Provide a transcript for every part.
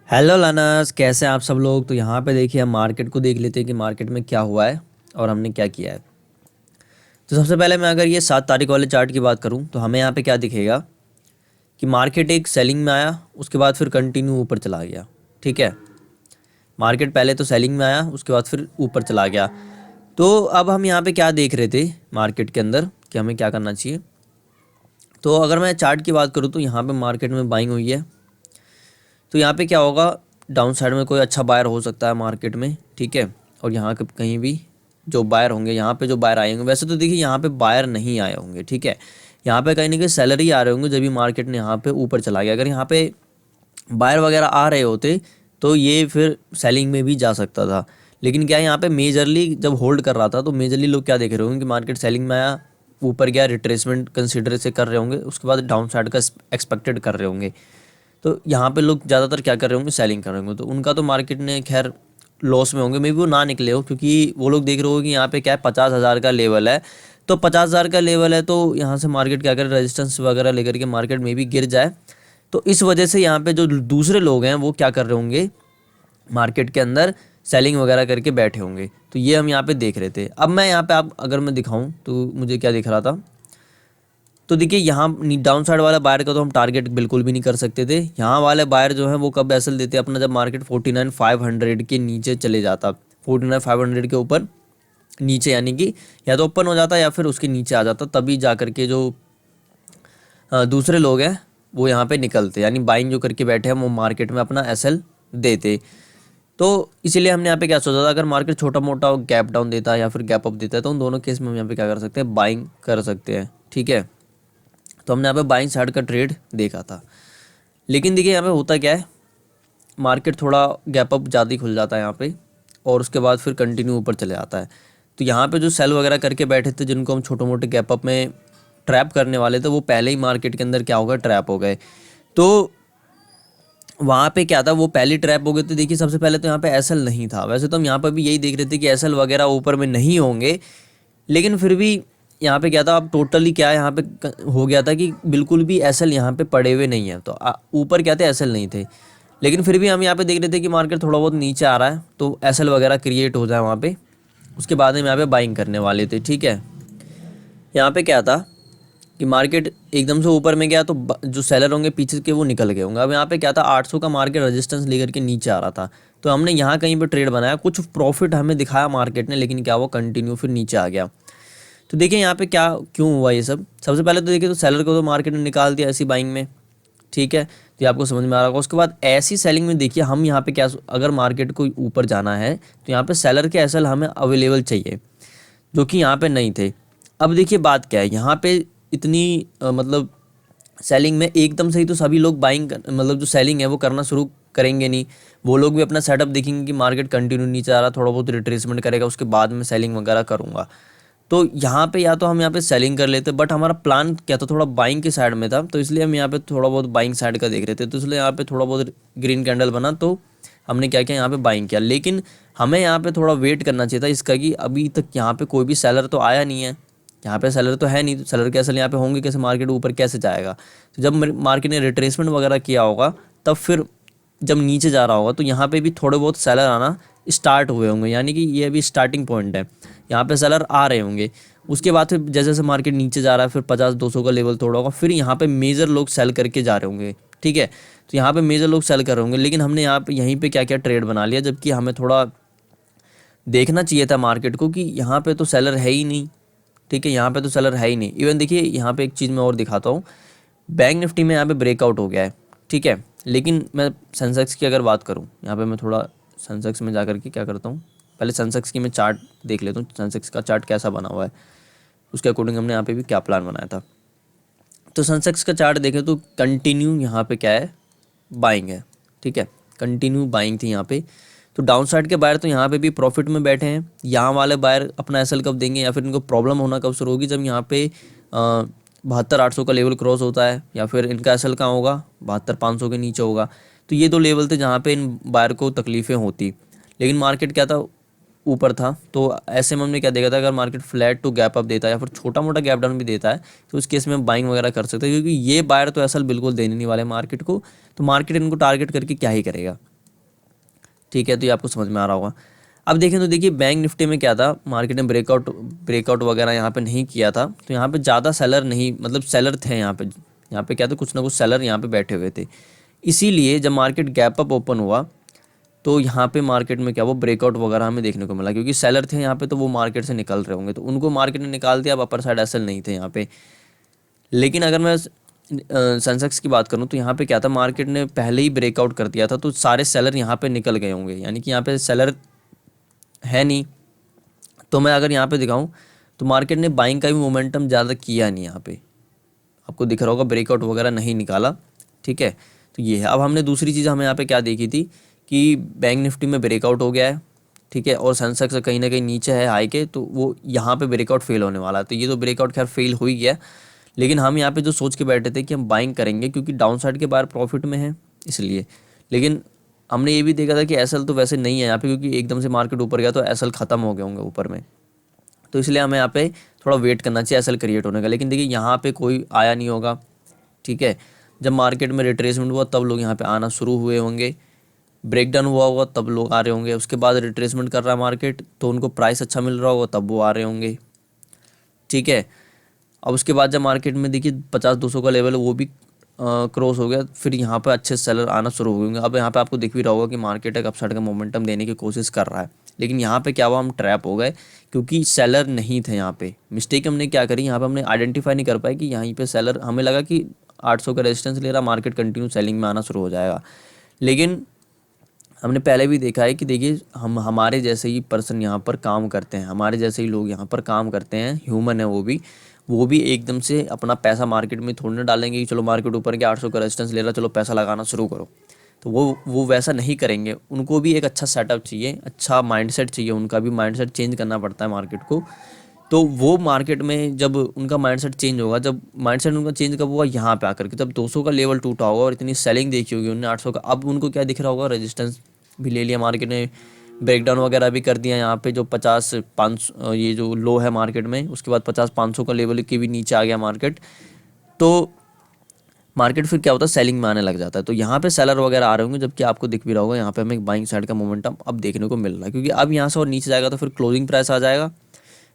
Hello learners, कैसे हैं आप सब लोग। तो यहाँ पे देखिए हम मार्केट को देख लेते हैं कि मार्केट में क्या हुआ है और हमने क्या किया है। तो सबसे पहले मैं अगर ये 7 तारीख वाले चार्ट की बात करूँ तो हमें यहाँ पे क्या दिखेगा कि मार्केट एक सेलिंग में आया, उसके बाद फिर कंटिन्यू ऊपर चला गया। ठीक है, मार्केट पहले तो सेलिंग में आया, उसके बाद फिर ऊपर चला गया। तो अब हम यहाँ पे क्या देख रहे थे मार्केट के अंदर कि हमें क्या करना चाहिए। तो अगर मैं चार्ट की बात करूँ तो यहाँ पे मार्केट में बाइंग हुई है। तो यहाँ पे क्या होगा, डाउन साइड में कोई अच्छा बायर हो सकता है मार्केट में। ठीक है, और यहाँ के कहीं भी जो बायर होंगे, यहाँ पे जो बायर आए होंगे, वैसे तो देखिए यहाँ पे बायर नहीं आए होंगे। ठीक है, यहाँ पे कहीं ना कहीं सेलर ही आ रहे होंगे जब भी मार्केट ने यहाँ पे ऊपर चला गया। अगर यहाँ पे बायर वगैरह आ रहे होते तो ये फिर सेलिंग में भी जा सकता था। लेकिन क्या है, यहाँ पे मेजरली जब होल्ड कर रहा था तो मेजरली लोग क्या देख रहे होंगे कि मार्केट सेलिंग में आया, ऊपर गया, रिट्रेसमेंट कंसिडर से कर रहे होंगे, उसके बाद डाउन साइड का एक्सपेक्टेड कर रहे होंगे। तो यहाँ पे लोग ज़्यादातर क्या कर रहे होंगे, सेलिंग कर रहे होंगे। तो उनका तो मार्केट ने खैर लॉस में होंगे, मे भी वो ना निकले हो, क्योंकि वो लोग देख रहे हो कि यहाँ पे क्या है, 50,000 का लेवल है। तो 50,000 का लेवल है तो यहाँ से मार्केट क्या करे, रेजिस्टेंस वगैरह लेकर के मार्केट में भी गिर जाए। तो इस वजह से यहाँ पे जो दूसरे लोग हैं वो क्या कर रहे होंगे, मार्केट के अंदर सेलिंग वगैरह करके बैठे होंगे। तो ये हम यहाँ पे देख रहे थे। अब मैं यहाँ पे आप अगर मैं दिखाऊँ तो मुझे क्या दिख रहा था, तो देखिए यहाँ डाउन साइड वाला बायर का तो हम टारगेट बिल्कुल भी नहीं कर सकते थे। यहाँ वाले बायर जो है वो कब एसल देते अपना, जब मार्केट 49,500 के नीचे चले जाता, 49,500 के ऊपर नीचे, यानी कि या तो ओपन हो जाता या फिर उसके नीचे आ जाता, तभी जा करके जो दूसरे लोग हैं वो यहाँ पे निकलते, यानी बाइंग जो करके बैठे हैं वो मार्केट में अपना एसएल देते। तो इसीलिए हमने यहाँ पे क्या सोचा था, अगर मार्केट छोटा मोटा गैप डाउन देता है या फिर गैप अप देता है तो उन दोनों केस में हम यहाँ पे क्या कर सकते हैं, बाइंग कर सकते हैं। ठीक है, तो हमने यहाँ पे बाइंग साइड का ट्रेड देखा था। लेकिन देखिए यहाँ पे होता क्या है, मार्केट थोड़ा गैप अप ज़्यादा ही खुल जाता है यहाँ पे, और उसके बाद फिर कंटिन्यू ऊपर चले जाता है। तो यहाँ पे जो सेल वगैरह करके बैठे थे, जिनको हम छोटे मोटे गैप अप में ट्रैप करने वाले थे, वो पहले ही मार्केट के अंदर क्या होगा, ट्रैप हो गए। तो वहाँ पे क्या था, वो पहले ट्रैप हो गए। तो देखिए सबसे पहले तो यहाँ पे एसएल नहीं था। वैसे तो हम यहाँ पर भी यही देख रहे थे कि एसएल वगैरह ऊपर में नहीं होंगे, लेकिन फिर भी यहाँ पे क्या था, अब टोटली क्या है, यहाँ पे हो गया था कि बिल्कुल भी एसएल यहाँ पे पड़े हुए नहीं है। तो ऊपर क्या थे, एसएल नहीं थे। लेकिन फिर भी हम यहाँ पे देख रहे थे कि मार्केट थोड़ा बहुत नीचे आ रहा है तो एसएल वगैरह क्रिएट हो जाए वहाँ पे, उसके बाद हम यहाँ पे बाइंग करने वाले थे। ठीक है, यहाँ पे क्या था कि मार्केट एकदम से ऊपर में गया तो जो सेलर होंगे पीछे के वो निकल गए होंगे। अब यहाँ पे क्या था, 800 का मार्केट रेजिस्टेंस लेकर के नीचे आ रहा था, तो हमने यहाँ कहीं पे ट्रेड बनाया, कुछ प्रॉफिट हमें दिखाया मार्केट ने, लेकिन क्या वो कंटिन्यू फिर नीचे आ गया। तो देखिए यहाँ पे क्या क्यों हुआ ये सब। सबसे पहले तो देखिए, तो सेलर को तो मार्केट ने निकाल दिया ऐसी बाइंग में। ठीक है, तो ये आपको समझ में आ रहा होगा। उसके बाद ऐसी सेलिंग में देखिए हम यहाँ पे क्या, अगर मार्केट को ऊपर जाना है तो यहाँ पे सेलर के एसएल हमें अवेलेबल चाहिए, जो कि यहाँ पे नहीं थे। अब देखिए बात क्या है, यहाँ पे इतनी मतलब सेलिंग में एकदम से ही तो सभी लोग बाइंग, मतलब जो सेलिंग है वो करना शुरू करेंगे नहीं। वो लोग भी अपना सेटअप देखेंगे कि मार्केट कंटिन्यू नीचे आ रहा, थोड़ा बहुत रिट्रेसमेंट करेगा, उसके बाद में सेलिंग वगैरह करूँगा। तो यहाँ पे या तो हम यहाँ पे सेलिंग कर लेते, बट हमारा प्लान क्या था, थोड़ा बाइंग के साइड में था, तो इसलिए हम यहाँ पे थोड़ा बहुत बाइंग साइड का देख रहे थे। तो इसलिए यहाँ पे थोड़ा बहुत ग्रीन कैंडल बना तो हमने क्या किया, यहाँ पे बाइंग किया। लेकिन हमें यहाँ पे थोड़ा वेट करना चाहिए था इसका, कि अभी तक यहाँ पे कोई भी सेलर तो आया नहीं है। यहाँ पे सेलर तो है नहीं, तो सेलर के असल यहाँ पे होंगे कैसे, मार्केट ऊपर कैसे जाएगा। तो जब मार्केट ने रिट्रेसमेंट वगैरह किया होगा, तब फिर जब नीचे जा रहा होगा तो यहाँ पे भी थोड़े बहुत सेलर आना स्टार्ट हुए होंगे, यानी कि ये अभी स्टार्टिंग पॉइंट है, यहाँ पे सेलर आ रहे होंगे। उसके बाद फिर जैसे जैसे मार्केट नीचे जा रहा है, फिर 50-200 का लेवल तोड़ा होगा, फिर यहाँ पे मेजर लोग सेल करके जा रहे होंगे। ठीक है, तो यहाँ पे मेजर लोग सेल कर रहे होंगे, लेकिन हमने यहाँ पे यहीं पे क्या क्या ट्रेड बना लिया, जबकि हमें थोड़ा देखना चाहिए था मार्केट को कि यहाँ पे तो सेलर है ही नहीं। ठीक है, यहाँ पे तो सेलर है ही नहीं। इवन देखिए यहाँ पे एक चीज़ मैं और दिखाता हूँ, बैंक निफ्टी में यहाँ पे ब्रेकआउट हो गया है। ठीक है, लेकिन मैं सेंसेक्स की अगर बात करूँ, यहाँ पे मैं थोड़ा सेंसेक्स में जा करके क्या करता हूँ, पहले सेंसेक्स की मैं चार्ट देख लेता हूँ, सेंसेक्स का चार्ट कैसा बना हुआ है, उसके अकॉर्डिंग हमने यहाँ पे भी क्या प्लान बनाया था। तो सेंसेक्स का चार्ट देखें तो कंटिन्यू यहाँ पे क्या है, बाइंग है। ठीक है, कंटिन्यू बाइंग थी यहाँ पे। तो डाउन साइड के बायर तो यहाँ पे भी प्रॉफिट में बैठे हैं। यहाँ वाले बायर अपना एसएल कब देंगे, या फिर इनको प्रॉब्लम होना कब शुरू होगी, जब यहाँ पे 72,800 का लेवल क्रॉस होता है, या फिर इनका एसएल कहाँ होगा, 72,500 के नीचे होगा। तो ये दो लेवल थे जहाँ पे इन बायर को तकलीफ़ें होती। लेकिन मार्केट क्या था, ऊपर था। तो ऐसे में हमने क्या देखा था, अगर market flat to gap up देता है या फिर छोटा मोटा गैप डाउन भी देता है, तो उस केस में हम बाइंग वगैरह कर सकते हैं, क्योंकि ये बायर तो असल बिल्कुल देने नहीं वाले मार्केट को। तो मार्केट इनको टारगेट करके क्या ही करेगा। ठीक है, तो ये आपको समझ में आ रहा होगा। अब देखें तो देखिए बैंक निफ्टी में क्या था, मार्केट ने ब्रेकआउट वगैरह यहाँ पे नहीं किया था, तो यहाँ पे ज़्यादा सेलर नहीं, मतलब सेलर थे यहाँ पे क्या था, कुछ ना कुछ सेलर यहाँ पे बैठे हुए थे। इसीलिए जब मार्केट गैप अप ओपन हुआ तो यहाँ पे मार्केट में क्या वो ब्रेकआउट वगैरह हमें देखने को मिला, क्योंकि सेलर थे यहाँ पे तो वो मार्केट से निकल रहे होंगे, तो उनको मार्केट ने निकाल दिया। अब अपर साइड एसएल नहीं थे यहाँ पे। लेकिन अगर मैं सेंसेक्स की बात करूँ तो यहाँ पे क्या था, मार्केट ने पहले ही ब्रेकआउट कर दिया था, तो सारे सेलर यहाँ पे निकल गए होंगे, यानी कि यहाँ पे सेलर है नहीं। तो मैं अगर यहाँ पे दिखाऊँ तो मार्केट ने बाइंग का भी मोमेंटम ज़्यादा किया नहीं यहाँ पे, आपको दिख रहा होगा ब्रेकआउट वगैरह नहीं निकाला। ठीक है, तो ये है। अब हमने दूसरी चीज़ हमें यहाँ पे क्या देखी थी कि बैंक निफ्टी में ब्रेकआउट हो गया है, ठीक है, और सेंसेक्स कहीं ना कहीं नीचे है हाई के, तो वो यहाँ पे ब्रेकआउट फेल होने वाला है। तो ये तो ब्रेकआउट खैर फेल हो ही गया, लेकिन हम यहाँ पे जो सोच के बैठे थे कि हम बाइंग करेंगे क्योंकि डाउन साइड के बाहर प्रॉफिट में है इसलिए। लेकिन हमने ये भी देखा था कि एसएल तो वैसे नहीं है यहाँ पे, क्योंकि एकदम से मार्केट ऊपर गया तो एसएल ख़त्म हो गए होंगे ऊपर में, तो इसलिए हमें यहाँ पे थोड़ा वेट करना चाहिए एसएल क्रिएट होने का। लेकिन देखिए यहाँ पे कोई आया नहीं होगा, ठीक है। जब मार्केट में रिट्रेसमेंट हुआ तब लोग यहाँ पे आना शुरू हुए होंगे, ब्रेकडाउन हुआ होगा तब लोग आ रहे होंगे, उसके बाद रिट्रेसमेंट कर रहा है मार्केट तो उनको प्राइस अच्छा मिल रहा होगा तब वो आ रहे होंगे, ठीक है। अब उसके बाद जब मार्केट में देखिए 50-200 का लेवल है वो भी क्रॉस हो गया, फिर यहाँ पे अच्छे सेलर आना शुरू हो गए। अब यहाँ पे आपको दिख भी रहा होगा कि मार्केट एक अपसाइड का मोमेंटम देने की कोशिश कर रहा है, लेकिन यहाँ पे क्या हुआ, हम ट्रैप हो गए क्योंकि सेलर नहीं थे यहाँ पे। मिस्टेक हमने क्या करी, यहाँ पे हमने आइडेंटिफाई नहीं कर पाए कि यहाँ पे सेलर, हमें लगा कि 800 का रेजिस्टेंस ले रहा, मार्केट कंटिन्यू सेलिंग में आना शुरू हो जाएगा। लेकिन हमने पहले भी देखा है कि देखिए हम हमारे जैसे ही पर्सन यहाँ पर काम करते हैं, हमारे जैसे ही लोग यहाँ पर काम करते हैं, ह्यूमन है वो भी एकदम से अपना पैसा मार्केट में थोड़ी ना डालेंगे कि चलो मार्केट ऊपर के 800 का रेजिस्टेंस ले रहा, चलो पैसा लगाना शुरू करो। तो वो वैसा नहीं करेंगे, उनको भी एक अच्छा सेटअप चाहिए, अच्छा माइंडसेट चाहिए, उनका भी माइंडसेट चेंज करना पड़ता है मार्केट को। तो वो मार्केट में जब उनका माइंडसेट चेंज होगा, जब माइंडसेट उनका चेंज कब हुआ, यहाँ पे आकर के, तब 200 का लेवल टूटा होगा और इतनी सेलिंग देखी होगी उन्होंने 800 का, अब उनको क्या दिख रहा होगा, रेजिस्टेंस भी ले लिया मार्केट ने, ब्रेकडाउन वगैरह भी कर दिया यहाँ पे, जो 50-500 ये जो लो है मार्केट में, उसके बाद 50-500 का लेवल के भी नीचे आ गया मार्केट। तो मार्केट फिर क्या होता है, सेलिंग में आने लग जाता है। तो यहाँ पे सेलर वगैरह आ रहे होंगे, जबकि आपको दिख भी रहा होगा यहाँ पे हमें एक बाइंग साइड का मोमेंटम अब देखने को मिल रहा है, क्योंकि अब यहाँ से और नीचे जाएगा तो फिर क्लोजिंग प्राइस आ जाएगा,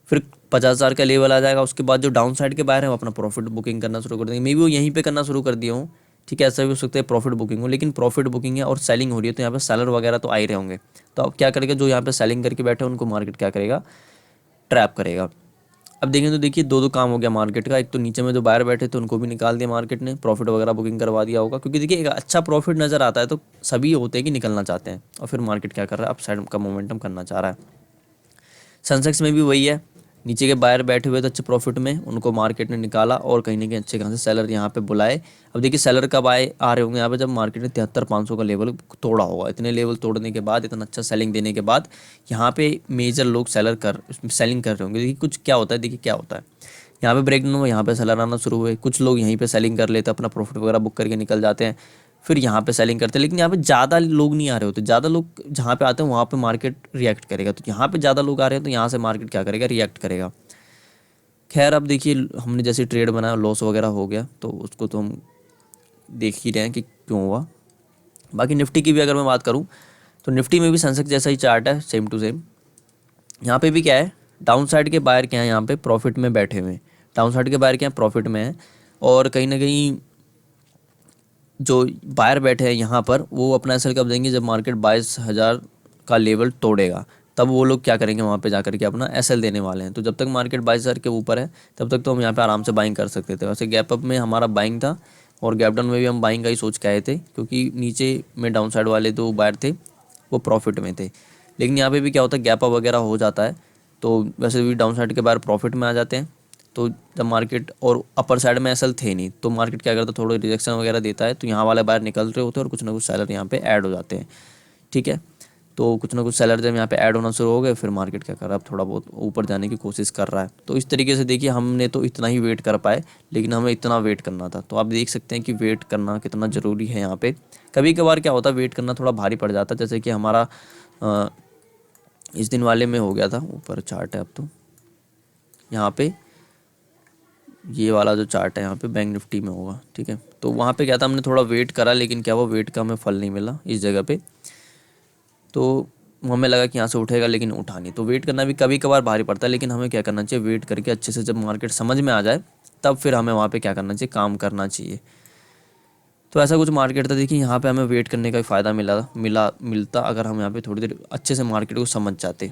फिर 50,000 का लेवल आ जाएगा। उसके बाद जो डाउन साइड के बाहर है वो अपना प्रॉफिट बुकिंग करना शुरू कर देंगे, मे बी वो यहीं पे करना शुरू कर दिया हूँ, ठीक है, ऐसा भी हो सकता है प्रॉफिट बुकिंग हो, लेकिन प्रॉफिट बुकिंग है और सेलिंग हो रही है तो यहाँ पे सेलर वगैरह तो आ ही रहे होंगे। तो अब क्या करेगा, जो यहाँ पे सेलिंग करके बैठे उनको मार्केट क्या करेगा, ट्रैप करेगा। अब देखें तो देखिए दो काम हो गया मार्केट का, एक तो नीचे में जो बाहर बैठे थे उनको भी निकाल दिया मार्केट ने, प्रॉफिट वगैरह बुकिंग करवा दिया होगा, क्योंकि देखिए एक अच्छा प्रॉफिट नज़र आता है तो सभी होते हैं कि निकलना चाहते हैं, और फिर मार्केट क्या कर रहा है, अप साइड का मोमेंटम करना चाह रहा है। सेंसेक्स में भी वही है, नीचे के बायर बैठे हुए थे अच्छे प्रॉफिट में, उनको मार्केट ने निकाला और कहीं ना कहीं अच्छे खासे सेलर यहाँ पे बुलाए। अब देखिए सेलर कब आए आ रहे होंगे यहाँ पे, जब मार्केट ने 73-500 का लेवल तोड़ा होगा। इतने लेवल तोड़ने के बाद, इतना अच्छा सेलिंग देने के बाद यहाँ पे मेजर लोग सेलिंग कर रहे होंगे। देखिए कुछ क्या होता है, देखिए क्या होता है, यहाँ पे ब्रेक डाउन हुआ, यहाँ पे सेलर आना शुरू हुए, कुछ लोग यहीं पे सेलिंग कर लेते हैं, अपना प्रॉफिट वगैरह बुक करके निकल जाते हैं, फिर यहाँ पे सेलिंग करते हैं। लेकिन यहाँ पे ज़्यादा लोग नहीं आ रहे होते, ज़्यादा लोग जहाँ पे आते हैं वहाँ पे मार्केट रिएक्ट करेगा, तो यहाँ पे ज़्यादा लोग आ रहे हैं तो यहाँ से मार्केट क्या करेगा, रिएक्ट करेगा। खैर अब देखिए हमने जैसे ट्रेड बनाया लॉस वगैरह हो गया, तो उसको तो हम देख ही रहे हैं कि क्यों हुआ। बाकी निफ्टी की भी अगर मैं बात करूँ तो निफ्टी में भी सेंसेक्स जैसा ही चार्ट है, सेम टू सेम। यहाँ पे भी क्या है, डाउन साइड के बायर क्या है, यहाँ पे प्रॉफिट में बैठे हुए हैं, डाउन साइड के बायर क्या है, प्रॉफिट में है, और कहीं ना कहीं जो बायर बैठे हैं यहाँ पर वो अपना एसएल कब देंगे, जब मार्केट 22,000 का लेवल तोड़ेगा, तब वो लोग क्या करेंगे, वहाँ पे जा करके अपना एसएल देने वाले हैं। तो जब तक मार्केट 22,000 के ऊपर है तब तक तो हम यहाँ पे आराम से बाइंग कर सकते थे। वैसे गैप अप में हमारा बाइंग था और गैप डाउन में भी हम बाइंग का ही सोच के आए थे, क्योंकि नीचे में डाउन साइड वाले दो बायर थे वो प्रॉफिट में थे। लेकिन यहाँ पे भी क्या होता है, गैप अप वगैरह हो जाता है तो वैसे भी डाउन साइड के बायर प्रॉफिट में आ जाते हैं। तो जब मार्केट और अपर साइड में एसएल थे नहीं तो मार्केट क्या करता है, थोड़ा रिजेक्शन वगैरह देता है, तो यहाँ वाले बाहर निकल रहे होते हैं और कुछ ना कुछ सेलर यहाँ पे ऐड हो जाते हैं, ठीक है। तो कुछ ना कुछ सेलर जब यहाँ पे ऐड होना शुरू हो गए, फिर मार्केट क्या कर रहा है, अब थोड़ा बहुत ऊपर जाने की कोशिश कर रहा है। तो इस तरीके से देखिए हमने तो इतना ही वेट कर पाए, लेकिन हमें इतना वेट करना था। तो आप देख सकते हैं कि वेट करना कितना ज़रूरी है यहाँ पे। कभी कभार क्या होता है, वेट करना थोड़ा भारी पड़ जाता है, जैसे कि हमारा इस दिन वाले में हो गया था। ऊपर चार्ट है अब तो यहाँ पे, ये वाला जो चार्ट है यहाँ पे बैंक निफ्टी में होगा, ठीक है। तो वहाँ पे क्या था, हमने थोड़ा वेट करा, लेकिन क्या हुआ, वेट का हमें फल नहीं मिला इस जगह पे। तो हमें लगा कि यहाँ से उठेगा, लेकिन उठा नहीं। तो वेट करना भी कभी कभार भारी पड़ता है, लेकिन हमें क्या करना चाहिए, वेट करके अच्छे से जब मार्केट समझ में आ जाए तब फिर हमें वहाँ पे क्या करना चाहिए, काम करना चाहिए। तो ऐसा कुछ मार्केट था। देखिए यहाँ पे हमें वेट करने का फ़ायदा मिलता अगर हम यहाँ पे थोड़ी देर अच्छे से मार्केट को समझ जाते।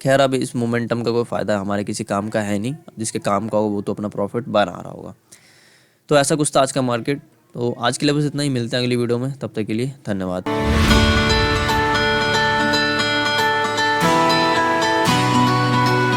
खैर अब इस मोमेंटम का कोई फ़ायदा हमारे किसी काम का है नहीं, जिसके काम का होगा वो तो अपना प्रॉफिट बना रहा होगा। तो ऐसा कुछ था आज का मार्केट। तो आज के लिए बस इतना ही, मिलते हैं अगली वीडियो में, तब तक के लिए धन्यवाद।